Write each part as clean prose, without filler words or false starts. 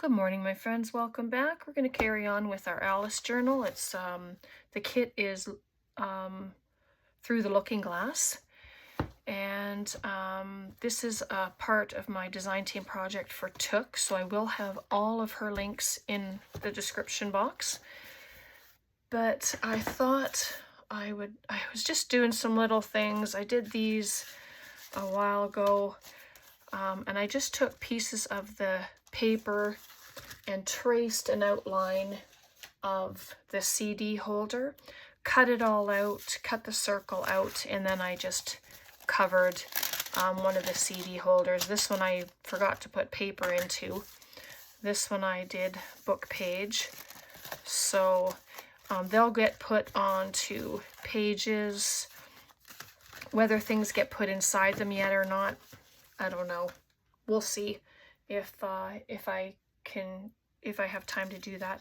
Good morning, my friends. Welcome back. We're going to carry on with our Alice journal. It's the kit is Through the Looking Glass, and this is a part of my design team project for Took. So I will have all of her links in the description box. But I thought I was just doing some little things. I did these a while ago, and I just took pieces of the paper and traced an outline of the CD holder, cut it all out, cut the circle out, and then I just covered one of the CD holders. This one I forgot to put paper into. This one I did book page. So they'll get put onto pages. Whether things get put inside them yet or not, I don't know. We'll see if I have time to do that.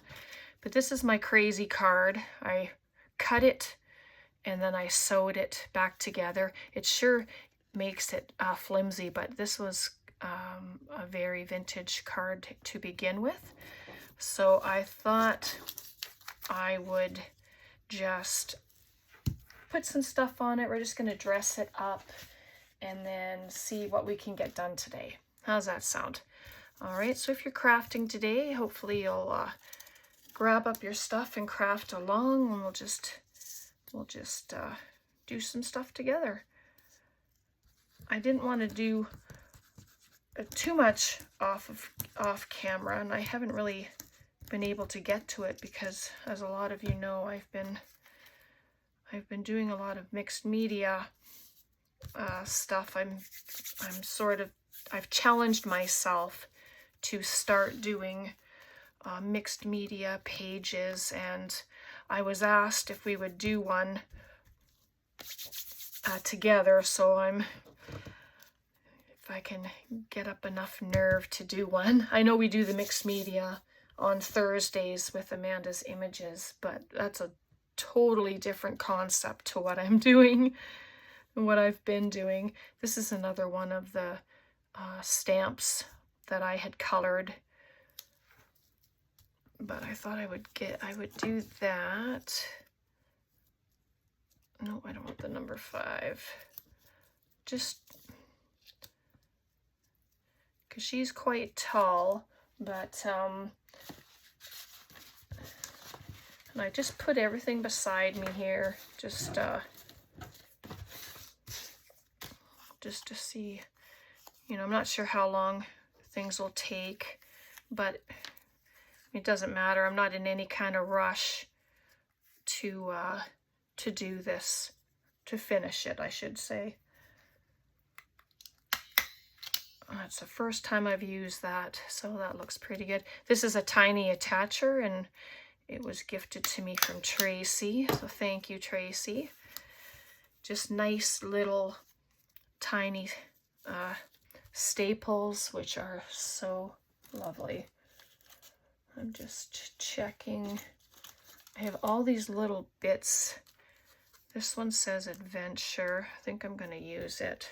But this is my crazy card. I cut it and then I sewed it back together. It sure makes it flimsy, but this was a very vintage card to begin with. So I thought I would just put some stuff on it. We're just going to dress it up and then see what we can get done today. How's that sound? All right, so if you're crafting today, hopefully you'll grab up your stuff and craft along, and we'll just do some stuff together. I didn't want to do too much off camera, and I haven't really been able to get to it because, as a lot of you know, I've been doing a lot of mixed media stuff. I've challenged myself to start doing mixed media pages, and I was asked if we would do one together, so if I can get up enough nerve to do one. I know we do the mixed media on Thursdays with Amanda's images, but that's a totally different concept to what I'm doing and what I've been doing. This is another one of the stamps that I had colored, but I thought I would do that. No, I don't want the number 5, just because she's quite tall, but and I just put everything beside me here, just to see, I'm not sure how long things will take, but it doesn't matter. I'm not in any kind of rush to do this, to finish it, I should say. It's the first time I've used that, so that looks pretty good. This is a tiny attacher, and it was gifted to me from Tracy, so thank you, Tracy. Just nice little tiny staples, which are so lovely. I'm just checking. I have all these little bits. This one says adventure. I think I'm going to use it.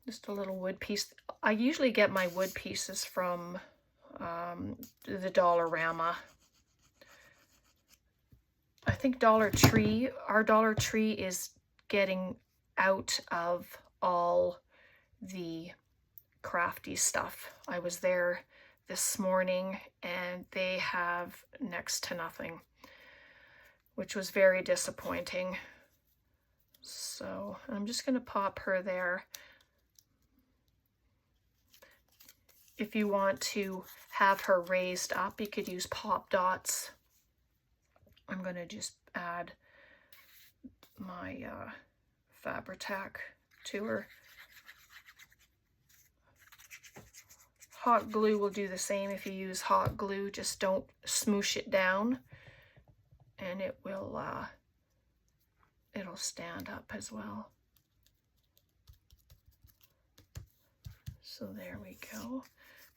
Just a little wood piece. I usually get my wood pieces from the Dollarama. I think Dollar Tree, our Dollar Tree is getting out of all the crafty stuff. I was there this morning and they have next to nothing, which was very disappointing. So I'm just going to pop her there. If you want to have her raised up, you could use pop dots. I'm going to just add my Fabri-Tac to her. Hot glue will do the same. If you use hot glue, just don't smoosh it down, and it will it'll stand up as well. So there we go.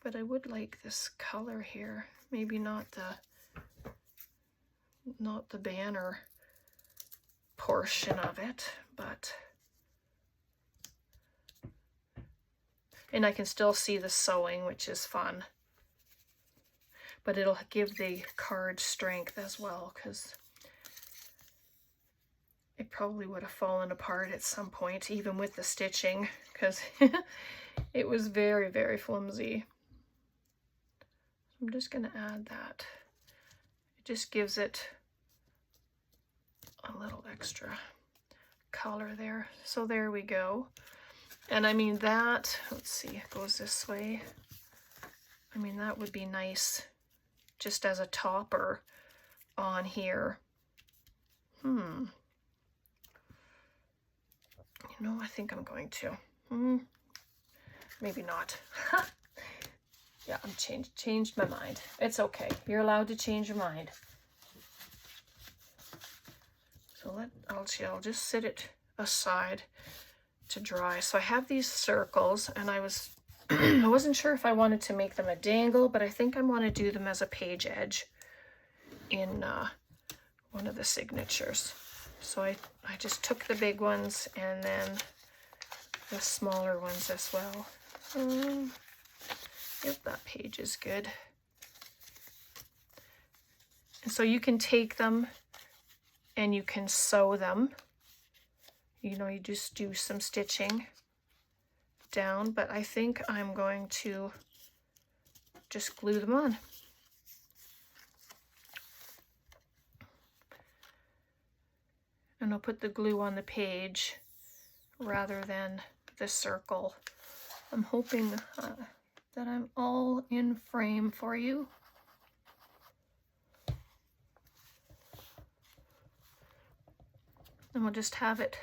But I would like this color here. Maybe not the banner portion of it, but And I can still see the sewing, which is fun. But it'll give the card strength as well, because it probably would have fallen apart at some point, even with the stitching, because it was very, very flimsy. I'm just going to add that. It just gives it a little extra color there. So there we go. And I mean that, let's see, it goes this way. I mean, that would be nice just as a topper on here. You know, I think I'm going to. Maybe not. Yeah, I'm changed my mind. It's okay. You're allowed to change your mind. So I'll just sit it aside to dry. So I have these circles, and I wasn't sure if I wanted to make them a dangle, but I think I want to do them as a page edge in one of the signatures. So I just took the big ones and then the smaller ones as well. Yep, that page is good. And so you can take them and you can sew them. You know, you just do some stitching down, but I think I'm going to just glue them on. And I'll put the glue on the page rather than the circle. I'm hoping that I'm all in frame for you. And we'll just have it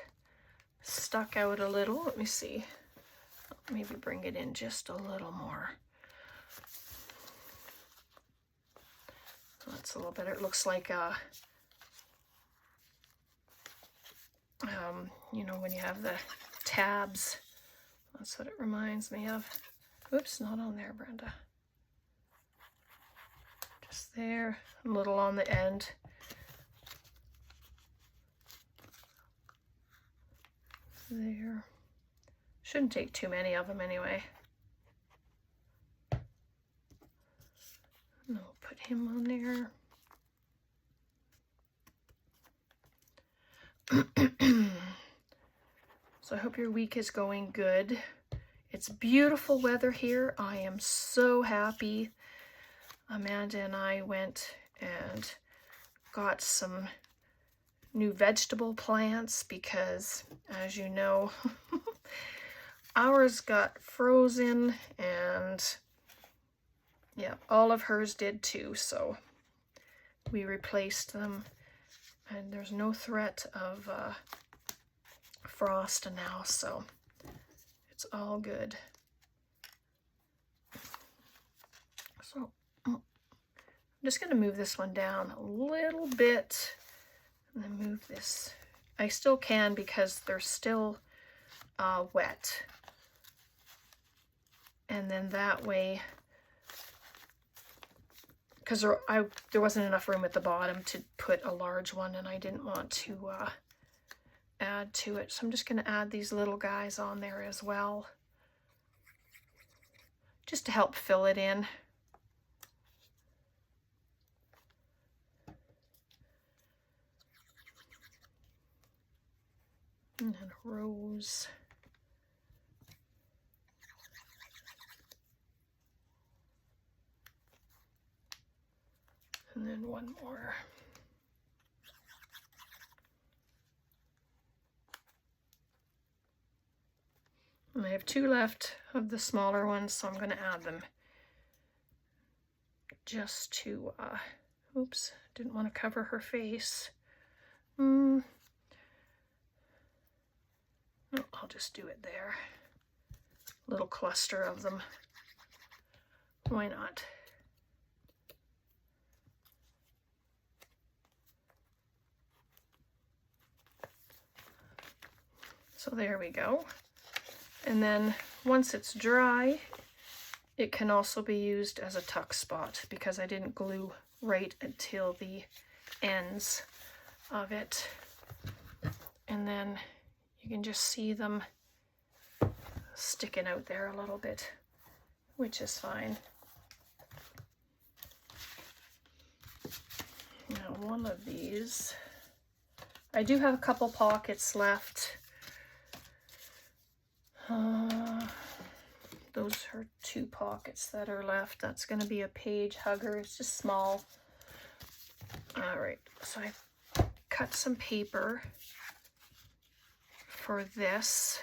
stuck out a little. Let me see. Maybe bring it in just a little more. That's a little better. It looks like you know, when you have the tabs, that's what it reminds me of. Oops, not on there, Brenda. Just there, a little on the end. There. Shouldn't take too many of them anyway. And I'll put him on there. So I hope your week is going good. It's beautiful weather here. I am so happy. Amanda and I went and got some new vegetable plants because, as you know, ours got frozen, and yeah, all of hers did too, so we replaced them, and there's no threat of frost now, so it's all good. So I'm just going to move this one down a little bit and then move this. I still can because they're still wet. And then that way, because there wasn't enough room at the bottom to put a large one, and I didn't want to add to it. So I'm just going to add these little guys on there as well, just to help fill it in. And then a rose. And then one more. And I have two left of the smaller ones, so I'm going to add them just to, oops, didn't want to cover her face. No, I'll just do it there. Little cluster of them. Why not? So there we go. And then once it's dry, it can also be used as a tuck spot because I didn't glue right until the ends of it. And then you can just see them sticking out there a little bit, which is fine. Now one of these, I do have a couple pockets left. Those are 2 pockets that are left. That's going to be a page hugger. It's just small. All right, so I cut some paper for this.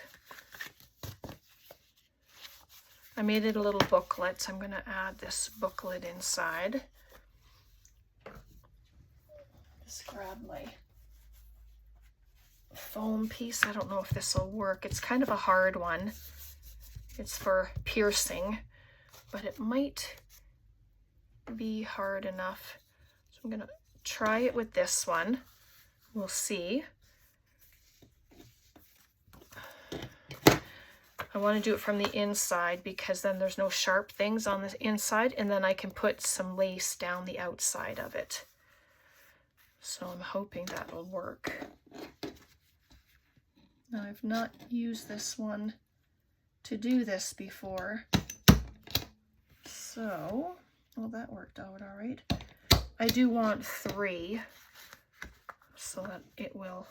I made it a little booklet, so I'm going to add this booklet inside. Just grab my foam piece. I don't know if this will work. It's kind of a hard one. It's for piercing, but it might be hard enough. So I'm going to try it with this one. We'll see. I want to do it from the inside because then there's no sharp things on the inside, and then I can put some lace down the outside of it. So I'm hoping that will work. Now I've not used this one to do this before. So, well, that worked out all right. I do want 3 so that it will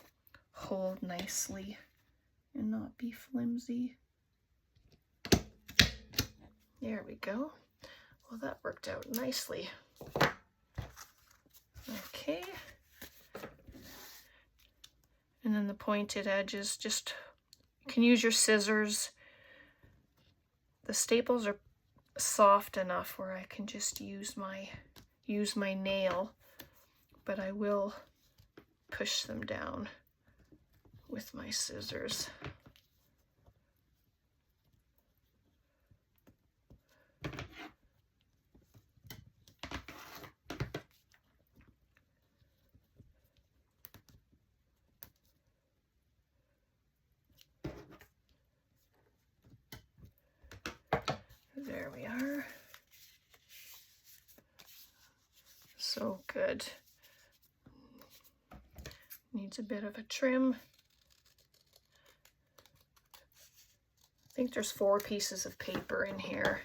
hold nicely and not be flimsy. There we go. Well, that worked out nicely. Okay. And then the pointed edges, just, you can use your scissors. The staples are soft enough where I can just use my nail, but I will push them down with my scissors. There we are. So good. Needs a bit of a trim. I think there's 4 pieces of paper in here.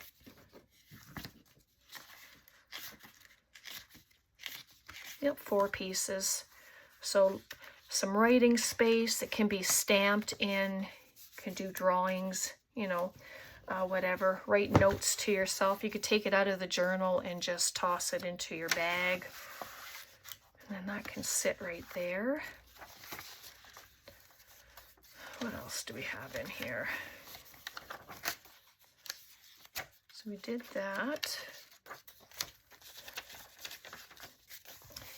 Yep, 4 pieces. So some writing space. It can be stamped in. You can do drawings, you know. Whatever, write notes to yourself. You could take it out of the journal and just toss it into your bag. And then that can sit right there. What else do we have in here? So we did that.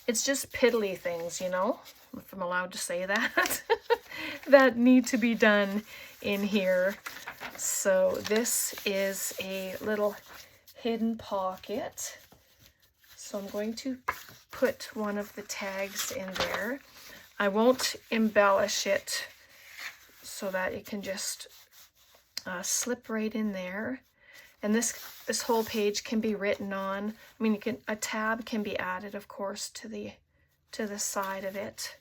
It's just piddly things, you know, if I'm allowed to say that, that need to be done in here. So this is a little hidden pocket. So I'm going to put one of the tags in there. I won't embellish it so that it can just slip right in there. And this whole page can be written on. I mean, a tab can be added, of course, to the side of it.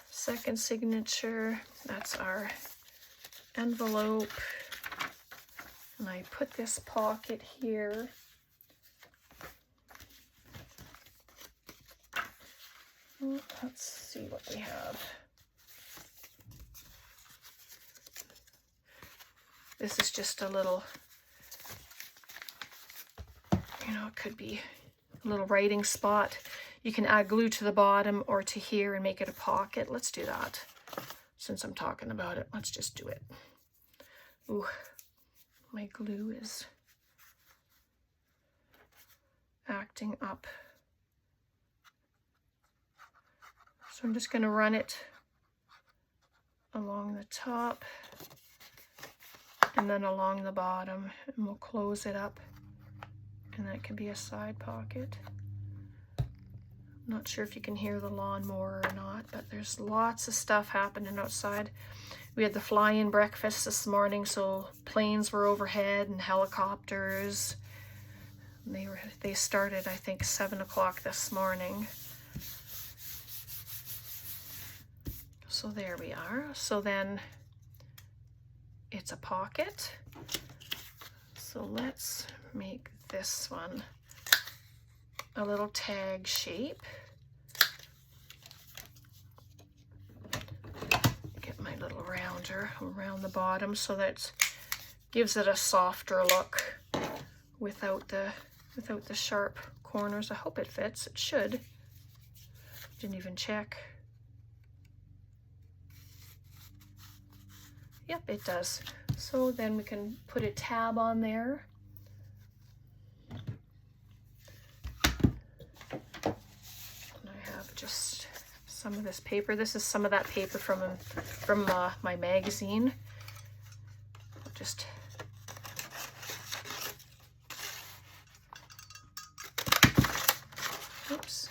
Second signature, that's our envelope. And I put this pocket here. Let's see what we have. This is just a little, you know, it could be a little writing spot. You can add glue to the bottom or to here and make it a pocket. Let's do that. Since I'm talking about it, let's just do it. Ooh, my glue is acting up. So I'm just going to run it along the top and then along the bottom, and we'll close it up, and that can be a side pocket. I'm not sure if you can hear the lawnmower or not, but there's lots of stuff happening outside. We had the fly-in breakfast this morning, so planes were overhead and helicopters. They started, I think, 7 o'clock this morning. So there we are. So then it's a pocket. So let's make this one a little tag shape. Get my little rounder around the bottom so that gives it a softer look without the sharp corners. I hope it fits. It should. Didn't even check. Yep, it does. So then we can put a tab on there. And I have just some of this paper. This is some of that paper from my magazine. I'll just oops.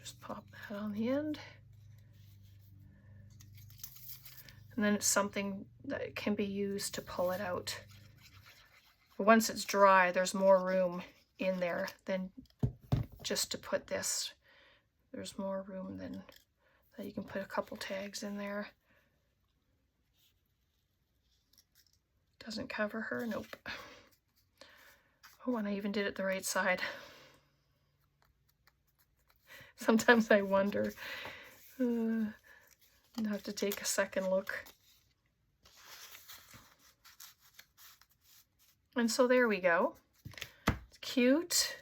Just pop that on the end. And then it's something that can be used to pull it out. But once it's dry, there's more room in there than just to put this. There's more room than that. You can put a couple tags in there. Doesn't cover her, nope. Oh, and I even did it the right side. Sometimes I wonder. I have to take a second look. And so there we go. It's cute.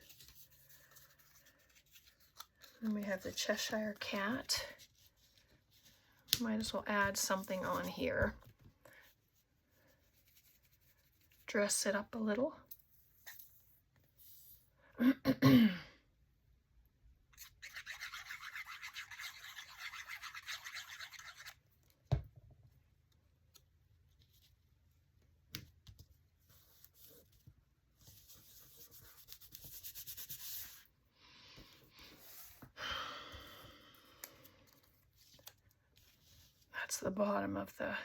And we have the Cheshire Cat. Might as well add something on here. Dress it up a little. That's the bottom of the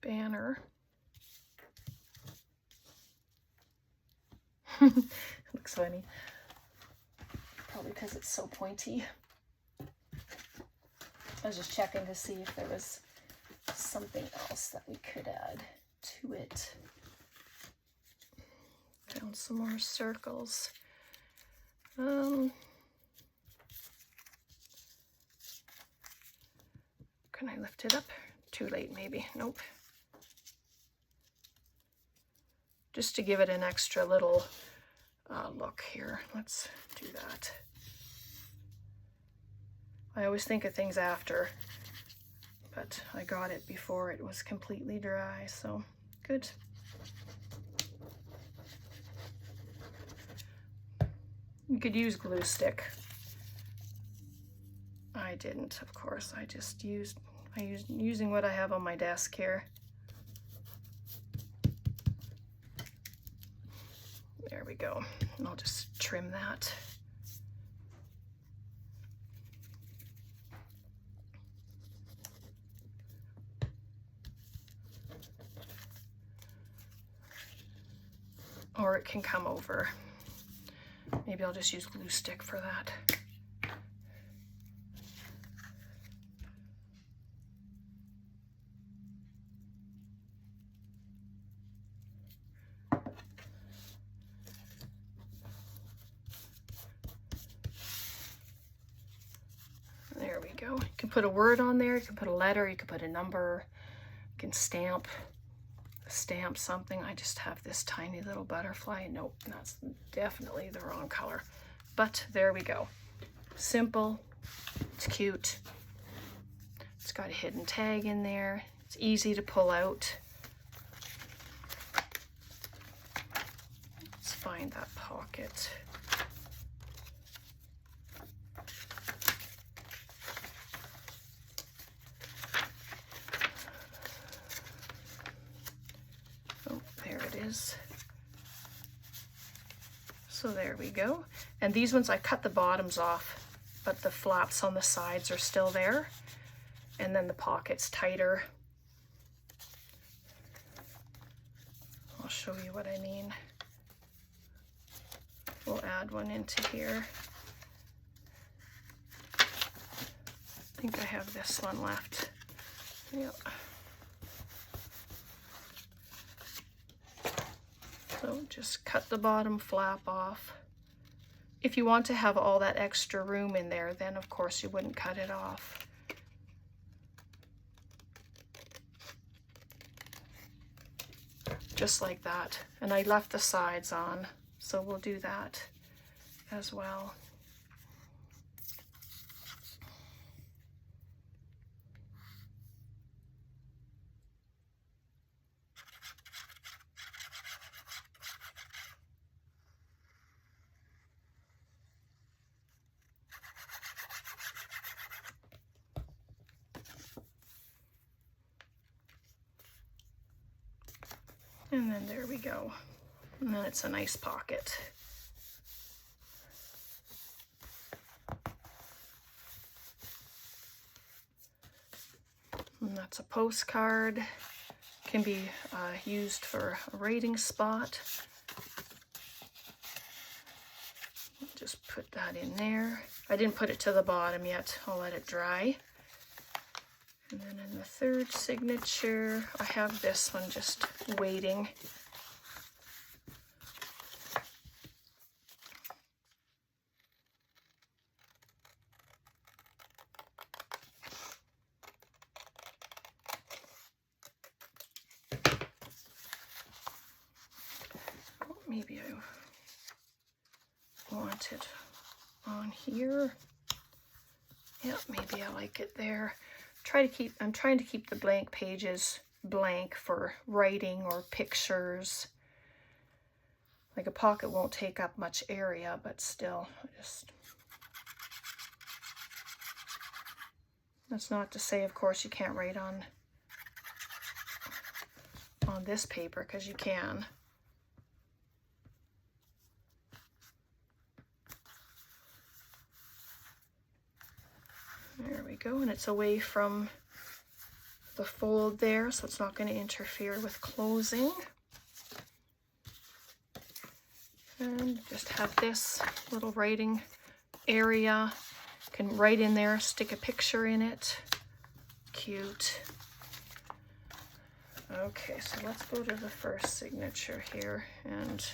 banner. It looks funny. Probably because it's so pointy. I was just checking to see if there was something else that we could add to it. Found some more circles. Can I lift it up? Too late, maybe. Nope. Just to give it an extra little look here. Let's do that. I always think of things after, but I got it before it was completely dry, so good. You could use glue stick. I didn't, of course. I used using what I have on my desk here. There we go. And I'll just trim that. Or it can come over. Maybe I'll just use glue stick for that. There we go. You can put a word on there, you can put a letter, you can put a number, you can stamp something. I just have this tiny little butterfly. Nope, that's definitely the wrong color. But there we go. Simple, it's cute. It's got a hidden tag in there. It's easy to pull out. Let's find that pocket. So there we go. And these ones I cut the bottoms off, but the flaps on the sides are still there. And then the pocket's tighter. show you what I mean. We'll add one into here. I think I have this one left. Yep. So just cut the bottom flap off. If you want to have all that extra room in there, then of course you wouldn't cut it off. Just like that. And I left the sides on, so we'll do that as well. And then there we go. And then it's a nice pocket. And that's a postcard. Can be used for a writing spot. Just put that in there. I didn't put it to the bottom yet. I'll let it dry. And then in the third signature, I have this one just waiting. Oh, maybe I want it on here. Yeah, maybe I like it there. I'm trying to keep the blank pages blank for writing or pictures. Like a pocket won't take up much area, but still, that's not to say, of course, you can't write on this paper, because you can. There we go, and it's away from the fold there, so it's not going to interfere with closing. And just have this little writing area. You can write in there, stick a picture in it. Cute. Okay, so let's go to the first signature here, and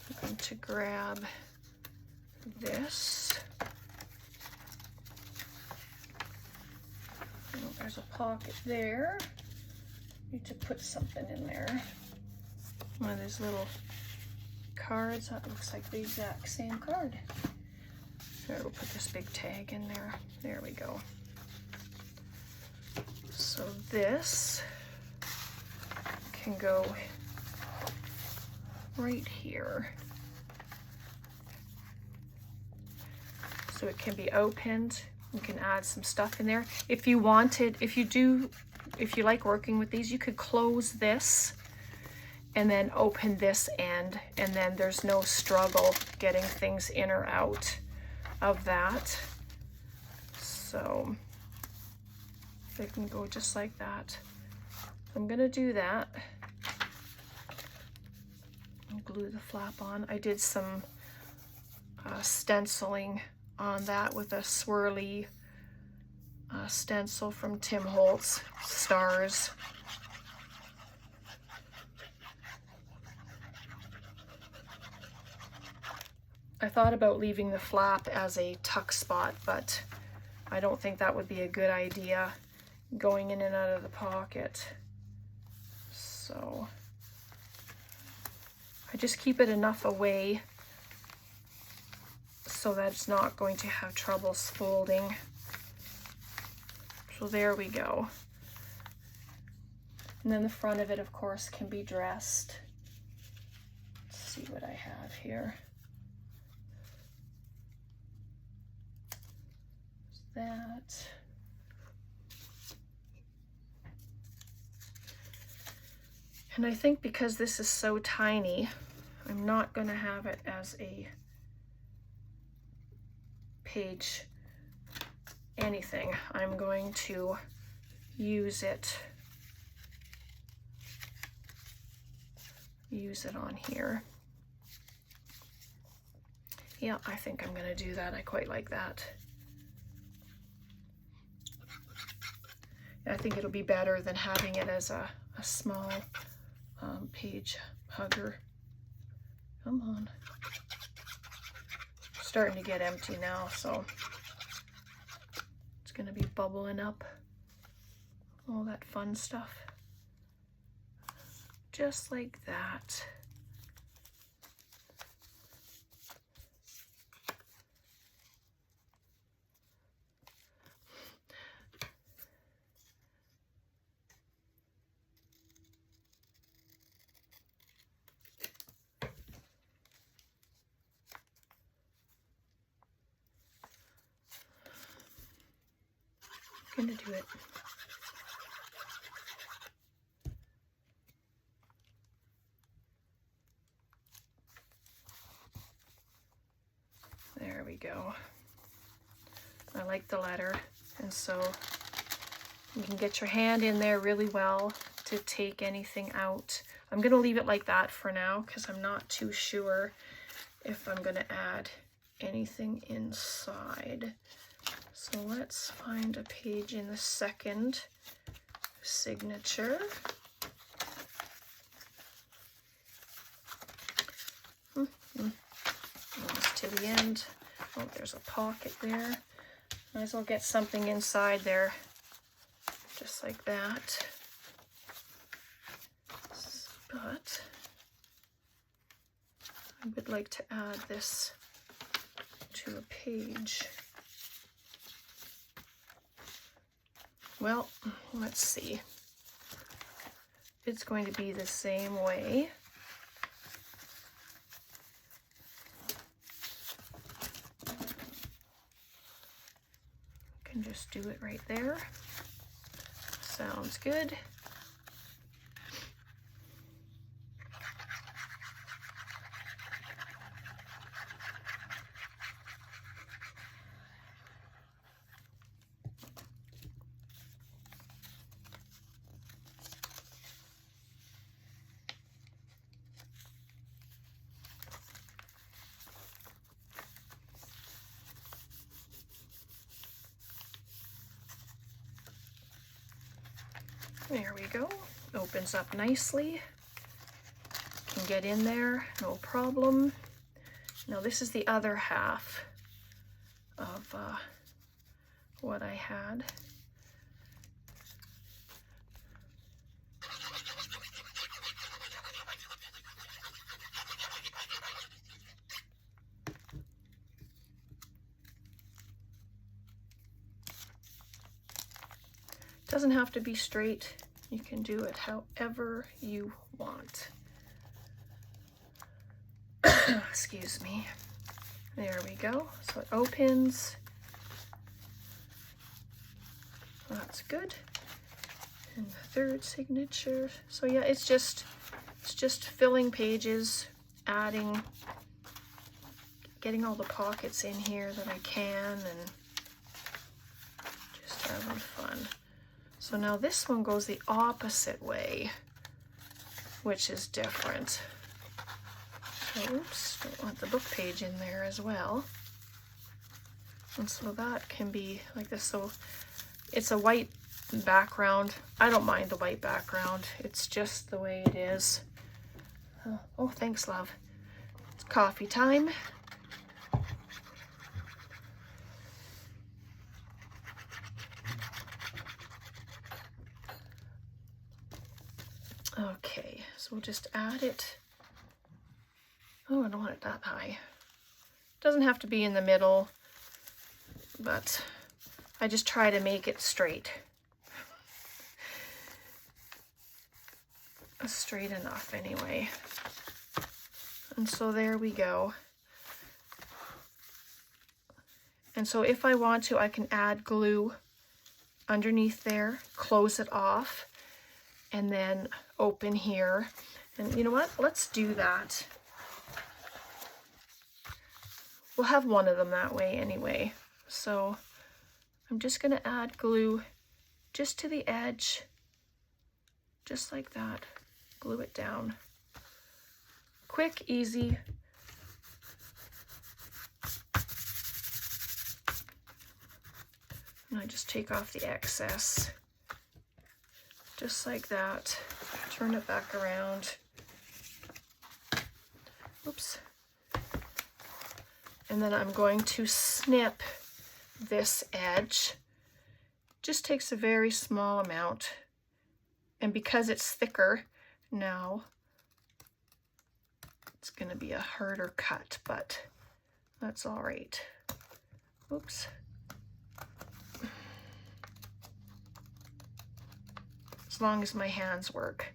I'm going to grab this. There's a pocket there. Need to put something in there. One of these little cards. That looks like the exact same card. There, we'll put this big tag in there. There we go. So this can go right here. So it can be opened. You can add some stuff in there. If you wanted, if you like working with these, you could close this and then open this end, and then there's no struggle getting things in or out of that. So they can go just like that. I'm gonna do that. And glue the flap on. I did some stenciling on that with a swirly stencil from Tim Holtz, Stars. I thought about leaving the flap as a tuck spot, but I don't think that would be a good idea going in and out of the pocket. So I just keep it enough away so that it's not going to have troubles folding. So there we go. And then the front of it, of course, can be dressed. Let's see what I have here. That. And I think because this is so tiny, I'm not going to have it as a page anything. I'm going to use it use it on here. Yeah, I think I'm gonna do that. I quite like that. I think it'll be better than having it as a small page hugger. Come on. Starting to get empty now, so it's gonna be bubbling up. All that fun stuff. Just like that. I'm gonna do it. There we go. I like the letter, and so you can get your hand in there really well to take anything out. I'm gonna leave it like that for now because I'm not too sure if I'm gonna add anything inside. So let's find a page in the second signature. Almost to the end. Oh, there's a pocket there. Might as well get something inside there, just like that. But I would like to add this to a page. Well, let's see. It's going to be the same way. Can just do it right there. Sounds good. There we go. Opens up nicely. Can get in there, no problem. Now this is the other half of what I had. Doesn't have to be straight. You can do it however you want. Excuse me. There we go. So it opens. That's good. And the third signature. So yeah, it's just filling pages, adding, getting all the pockets in here that I can, and just having fun. So now this one goes the opposite way, which is different. So, oops, don't want the book page in there as well. And so that can be like this. So it's a white background. I don't mind the white background. It's just the way it is. Oh, thanks, love. It's coffee time. Okay, so we'll just add it. Oh, I don't want it that high. Doesn't have to be in the middle, but I just try to make it straight. Straight enough anyway. And so there we go. And so if I want to, I can add glue underneath there, close it off, and then open here. And you know what? Let's do that. We'll have one of them that way anyway. So I'm just going to add glue just to the edge, just like that. Glue it down. quick, easy. And I just take off the excess, just like that. Turn it back around. Oops. And then I'm going to snip this edge. Just takes a very small amount. And because it's thicker now, it's going to be a harder cut, but that's all right. Oops. As long as my hands work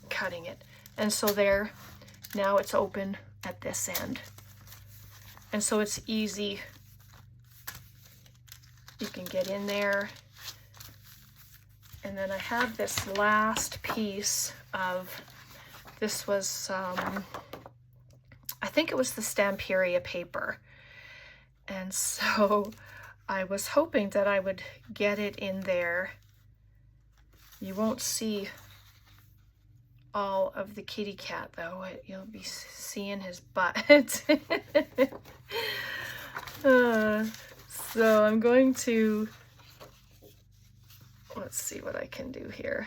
cutting it. And so there, now it's open at this end. And so it's easy. You can get in there. And then I have this last piece of, this was, I think it was the Stamperia paper. And so I was hoping that I would get it in there. You won't see all of the kitty cat though. You'll be seeing his butt. So I'm going to, let's see what I can do here.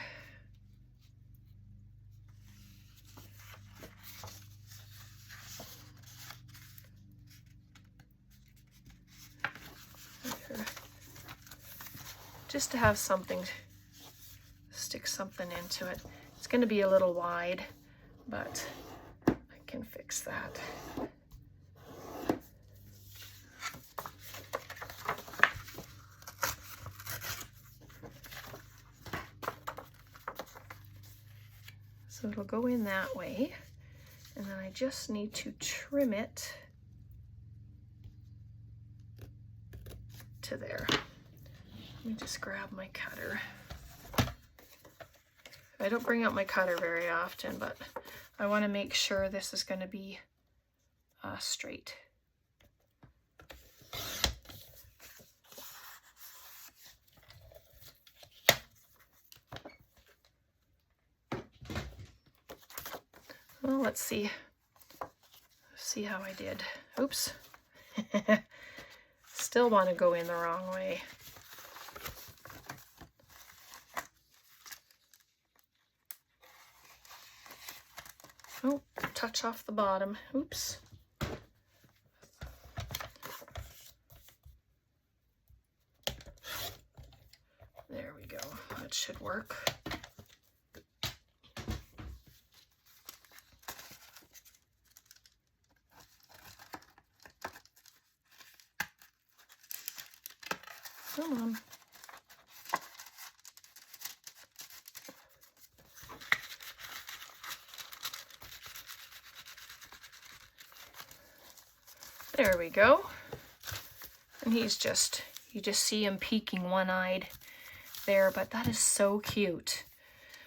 Just to have something, stick something into it. It's going to be a little wide, but I can fix that. So it'll go in that way, and then I just need to trim it to there. Let me just grab my cutter. I don't bring out my cutter very often, but I want to make sure this is going to be straight. Well, let's see how I did. Oops. Still want to go in the wrong way. Oh, touch off the bottom. Oops. There we go. That should work. Come on. There we go. And he's just, you just see him peeking one-eyed there, but that is so cute.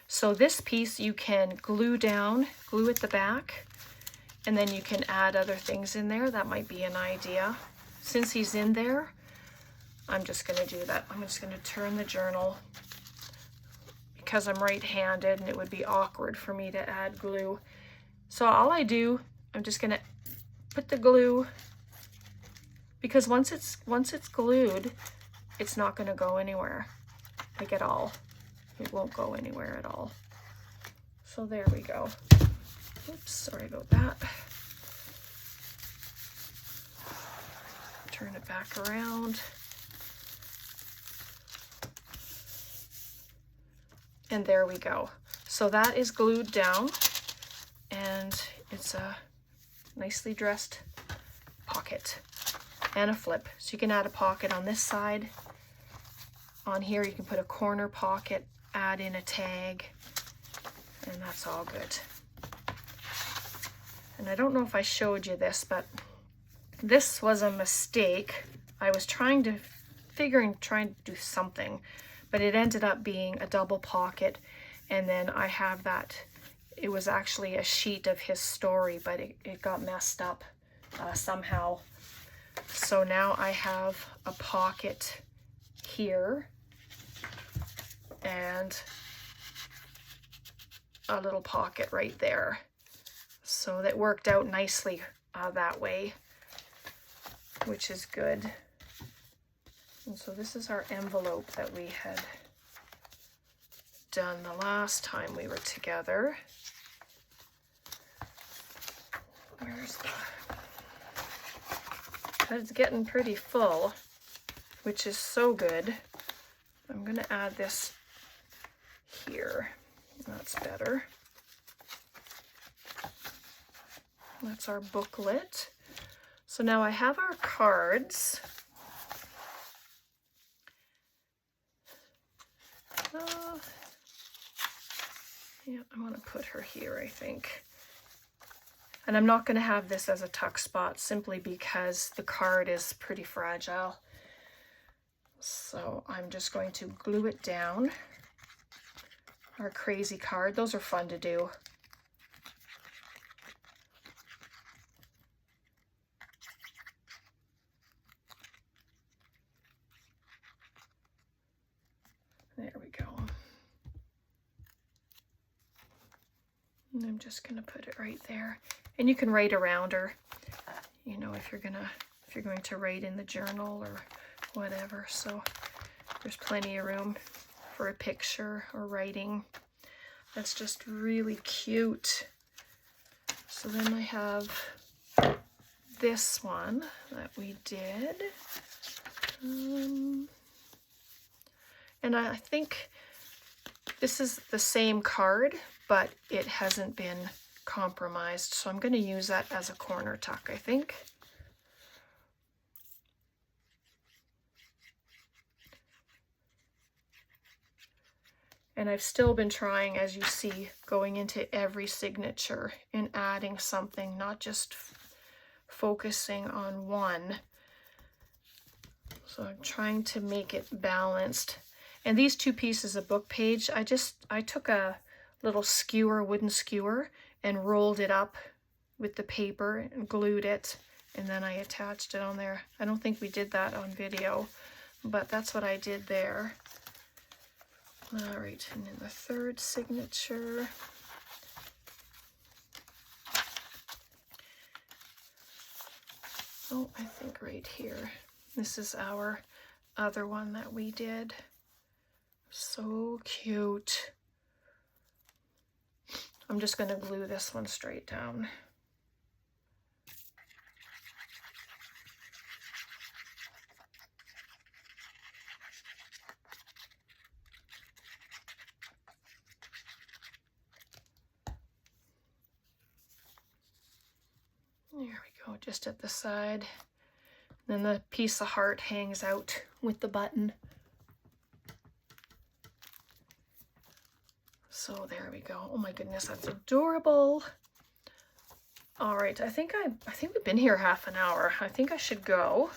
So this piece you can glue down, glue at the back, and then you can add other things in there. That might be an idea. Since he's in there, I'm just going to do that. I'm just going to turn the journal because I'm right-handed and it would be awkward for me to add glue. So all I do, I'm just going to put the glue, because once it's glued, it's not going to go anywhere, like at all. It won't go anywhere at all. So there we go. Oops, sorry about that. Turn it back around. And there we go. So that is glued down, and it's a nicely dressed pocket and a flip. So you can add a pocket on this side. On here you can put a corner pocket, add in a tag, and that's all good. And I don't know if I showed you this, but this was a mistake. I was trying to do something, but it ended up being a double pocket, and then I have that, it was actually a sheet of his story, but it got messed up somehow. So now I have a pocket here and a little pocket right there. So that worked out nicely that way, which is good. And so this is our envelope that we had done the last time we were together. Where's the... It's getting pretty full, which is so good. I'm going to add this here. That's better. That's our booklet. So now I have our cards. Yeah, I want to put her here, I think. And I'm not going to have this as a tuck spot simply because the card is pretty fragile. So I'm just going to glue it down. Our crazy card, those are fun to do. There we go. And I'm just going to put it right there. And you can write around her, you know, if you're going to write in the journal or whatever. So there's plenty of room for a picture or writing. That's just really cute. So then I have this one that we did. And I think this is the same card, but it hasn't been compromised. So I'm going to use that as a corner tuck, I think. And I've still been trying, as you see, going into every signature and adding something, not just focusing on one. So I'm trying to make it balanced. And these two pieces of book page, I took a little skewer, wooden skewer, and rolled it up with the paper and glued it, and then I attached it on there. I don't think we did that on video, but that's what I did there. All right, and then the third signature. Oh, I think right here. This is our other one that we did. So cute. I'm just going to glue this one straight down. There we go, just at the side. Then the piece of heart hangs out with the button. So there we go. Oh my goodness, that's adorable. All right, I think we've been here half an hour. I think I should go,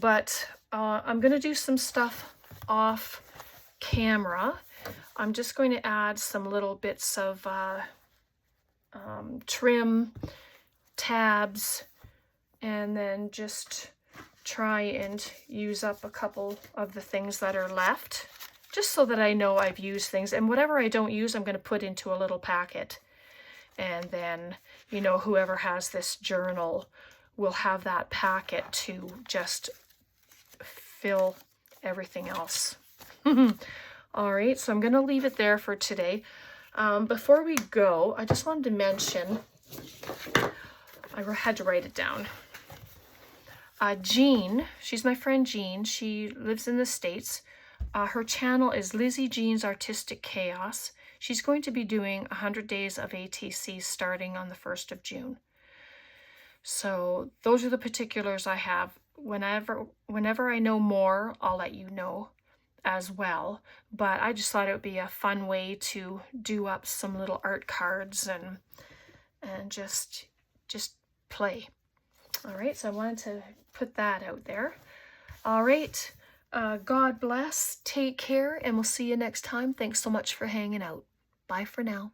but I'm gonna do some stuff off camera. I'm just going to add some little bits of trim, tabs, and then just try and use up a couple of the things that are left, just so that I know I've used things. And whatever I don't use, I'm going to put into a little packet. And then, you know, whoever has this journal will have that packet to just fill everything else. All right, so I'm going to leave it there for today. Before we go, I just wanted to mention, I had to write it down. Jean, she's my friend Jean. She lives in the States. Her channel is Lizzie Jean's Artistic Chaos. She's going to be doing 100 days of ATC starting on the 1st of June. So those are the particulars I have. Whenever I know more, I'll let you know as well. But I just thought it would be a fun way to do up some little art cards and just play. All right, so I wanted to put that out there. All right. God bless, take care, and we'll see you next time. Thanks so much for hanging out. Bye for now.